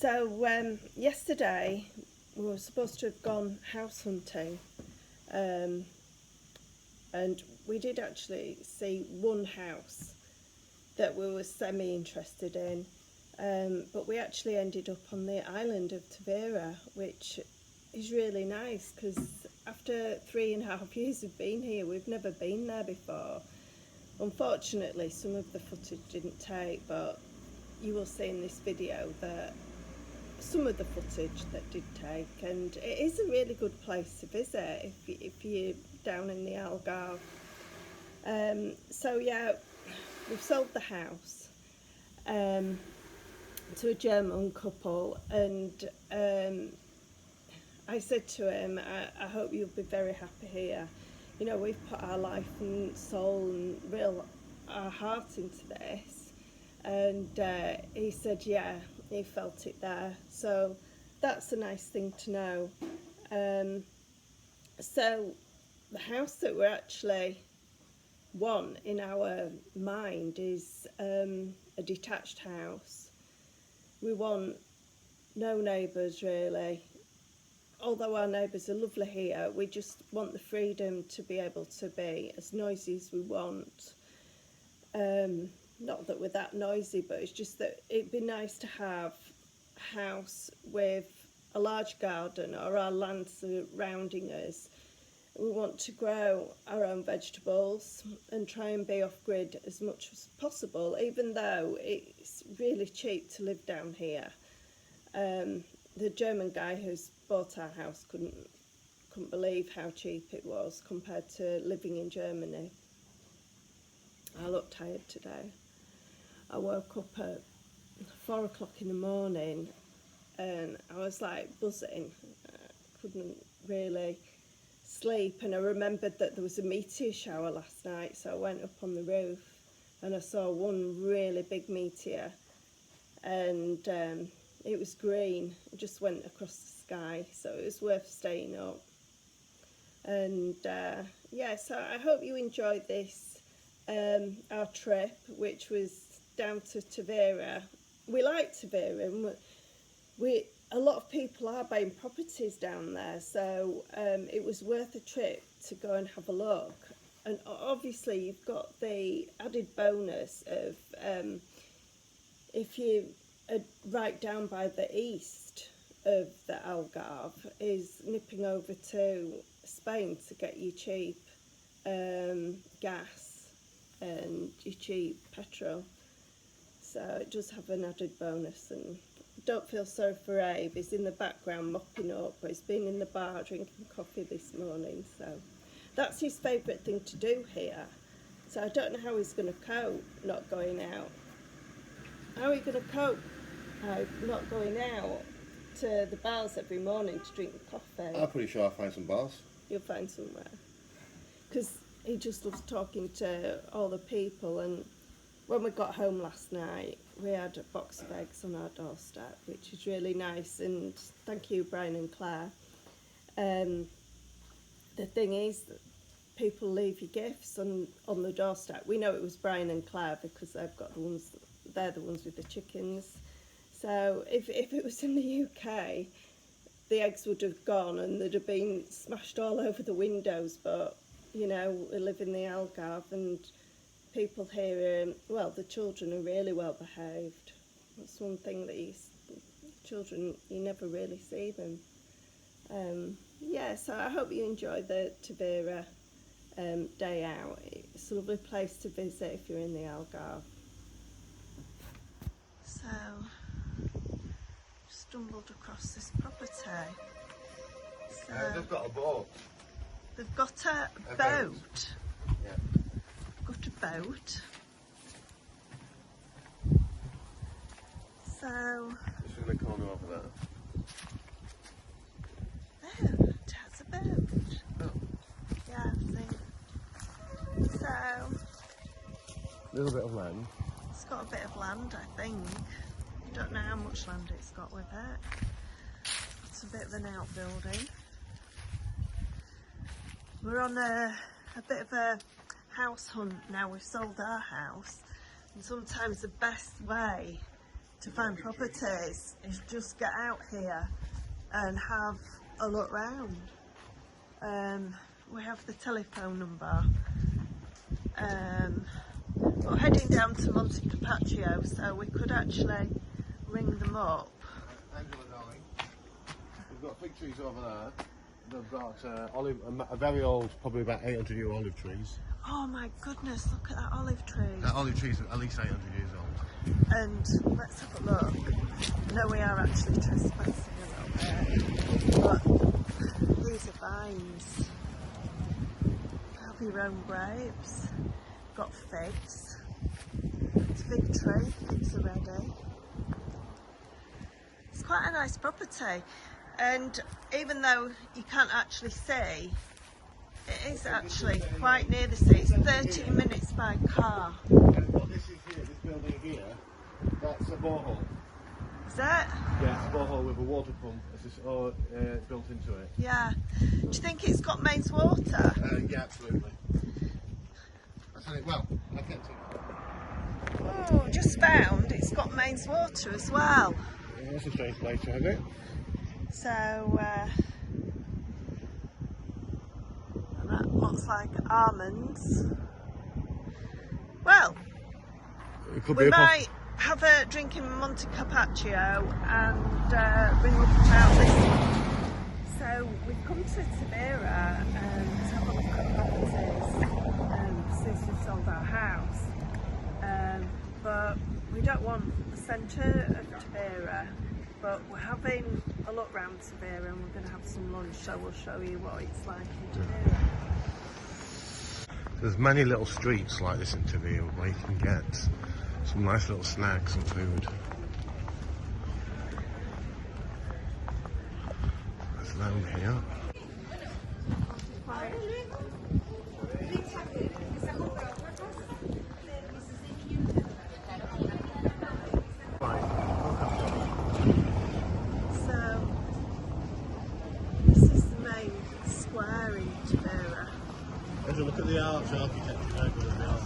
Yesterday we were supposed to have gone house hunting, and we did actually see one house that we were semi-interested in, but we actually ended up on the island of Tavira, which is really nice because after 3.5 years of being here, we've never been there before. Unfortunately, some of the footage didn't take, but you will see in this video that some of the footage that did take, and it is a really good place to visit if you're down in the Algarve. So yeah, we've sold the house to a German couple, and I said to him, I hope you'll be very happy here. You know, we've put our life and soul and our heart into this. And he said, yeah, he felt it there. So that's a nice thing to know. So the house that we actually want in our mind is a detached house. We want no neighbours really. Although our neighbours are lovely here, we just want the freedom to be able to be as noisy as we want. Not that we're that noisy, but it's just that it'd be nice to have a house with a large garden or our land surrounding us. We want to grow our own vegetables and try and be off-grid as much as possible, even though it's really cheap to live down here. The German guy who's bought our house couldn't believe how cheap it was compared to living in Germany. I look tired today. I woke up at 4 o'clock in the morning and I was like buzzing. I couldn't really sleep, and I remembered that there was a meteor shower last night, so I went up on the roof and I saw one really big meteor, and it was green. It just went across the sky, so it was worth staying up. And yeah, so I hope you enjoyed this, our trip, which was down to Tavira. We like Tavira, and a lot of people are buying properties down there, so it was worth a trip to go and have a look. And obviously you've got the added bonus of if you are right down by the east of the Algarve, is nipping over to Spain to get you cheap gas and your cheap petrol. So it does have an added bonus. And don't feel sorry for Abe, he's in the background mopping up, but he's been in the bar drinking coffee this morning, so that's his favourite thing to do here. So I don't know how he's going to cope not going out. How are you going to cope not going out to the bars every morning to drink the coffee? I'm pretty sure I'll find some bars. You'll find somewhere. Because he just loves talking to all the people, and when we got home last night, we had a box of eggs on our doorstep, which is really nice, and thank you, Brian and Claire. The thing is that people leave you gifts on the doorstep. We know it was Brian and Claire because they're the ones with the chickens. So if it was in the UK, the eggs would have gone and they'd have been smashed all over the windows, but you know, we live in the Algarve and people here, well, the children are really well behaved. That's one thing that children, you never really see them. Yeah, so I hope you enjoy the Tavira day out. It's a lovely place to visit if you're in the Algarve. So, stumbled across this property. So, They've got a boat. They've got a boat. Yeah. Got a boat. So It's in the corner over there. oh, it has a boat. Oh. Yeah, I see. So Little bit of land. it's got a bit of land, I think. I don't know how much land it's got with it. It's a bit of an outbuilding. We're on a bit of a house hunt now. We've sold our house, and sometimes the best way to find properties is just get out here and have a look round. We have the telephone number. We're heading down to Monte Carpaccio, so we could actually ring them up. Angela, darling, we've got fig trees over there. They've got a very old, probably about 800-year olive trees. Oh my goodness, look at that olive tree. That olive trees are at least 800 years old. And let's have a look. No, we are actually trespassing a little bit, but these are vines. Have your own grapes. Got figs. It's a fig tree, figs are ready. It's quite a nice property, and even though you can't actually see, it is actually quite near the sea. It's 30 minutes by car. And what this is here, this building here, that's a borehole. Is that? Yeah, it's a borehole with a water pump built into it. Yeah. Do you think it's got mains water? Yeah, absolutely. Well, I can't see. Oh, just found it's got mains water as well. Yeah, that's a strange place to have it. So, and that looks like almonds. Well, It could we be might have a drink in Monte Carpaccio and ring up about this. So we've come to Tavira to have a look at properties since we've sold our house. But we don't want the centre of Tavira, but we're having a look round Tavira and we're going to have some lunch, so we'll show you what it's like in Tavira. There's many little streets like this in Tavira where you can get some nice little snacks and food. There's loan here. So this is the main square in Tavira. As you look at the architecture, very good at the art.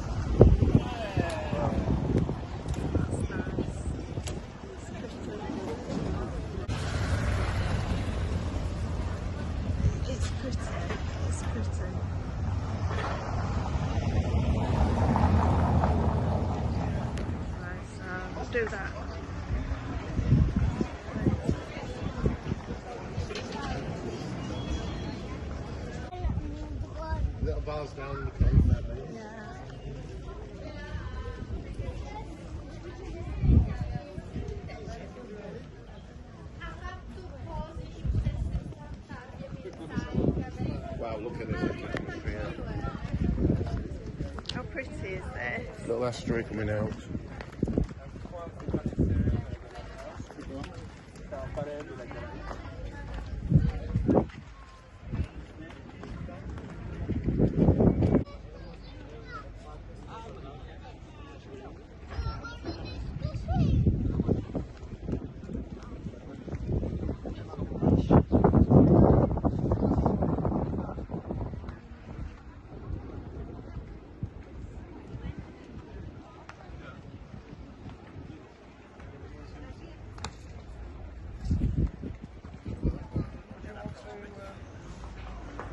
That's nice. It's pretty. It's pretty. Right, so we'll do that. Little bars down in the cave there, mate. Yeah. Wow, look at this. How pretty is this? Little estuary coming out.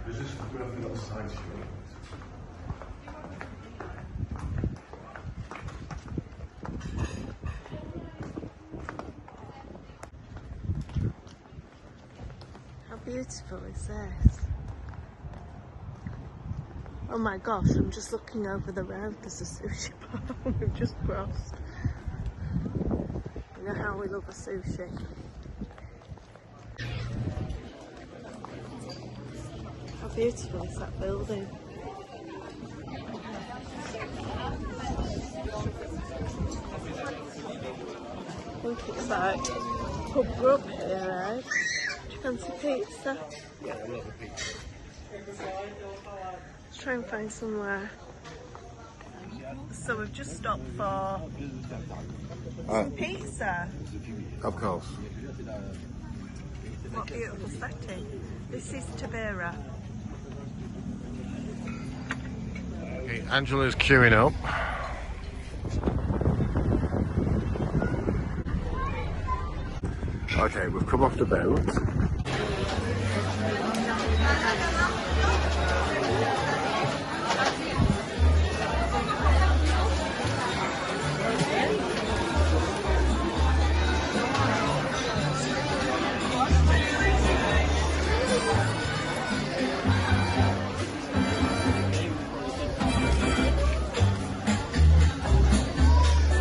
There's just a little side street. How beautiful is this? Oh my gosh, I'm just looking over the road. There's a sushi bar we've just crossed. You know how we love a sushi. How beautiful is that building? I think it's like pub grub here, eh? Do you fancy pizza? Yeah, I love the pizza. Let's try and find somewhere. So we've just stopped for some pizza. Of course. What beautiful setting. This is Tavira. Okay, Angela's queuing up. Okay, we've come off the boat.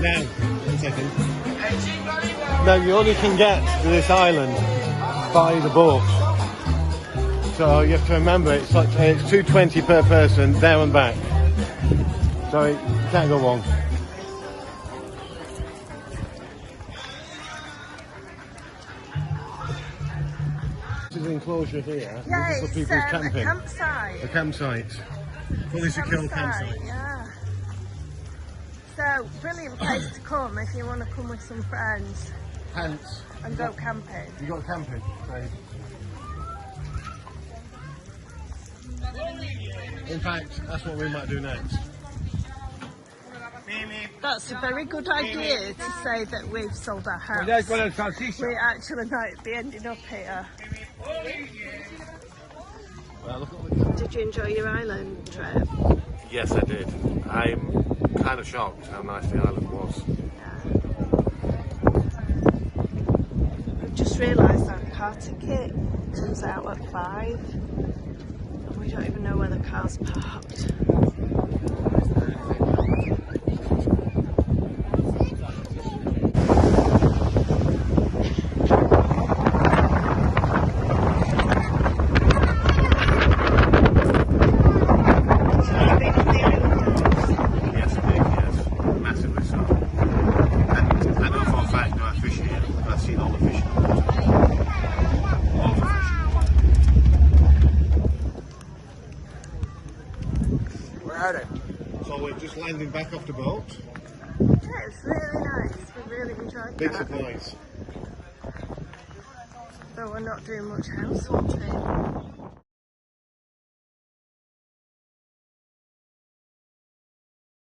Now, 1 second. Now you only can get to this island by the boat. So you have to remember it's $2.20 per person there and back. So you can't go wrong. This is an enclosure here. Yeah, this is for it's people's a camping. campsite. A campsite. Fully secure campsite. Yeah. So, brilliant place to come if you want to come with some friends Hence. and go camping. You got camping? Right. In fact, that's what we might do next. That's a very good idea to say that we've sold our house. We actually might be ending up here. Well, look at the... Did you enjoy your island trip? Yes, I did. I'm kind of shocked how nice the island was. I've just realised our car ticket comes out at 5 and we don't even know where the car's parked. So we're just landing back off the boat. Yeah, it's really nice. We really enjoyed Big that. surprise. But we're not doing much house hunting.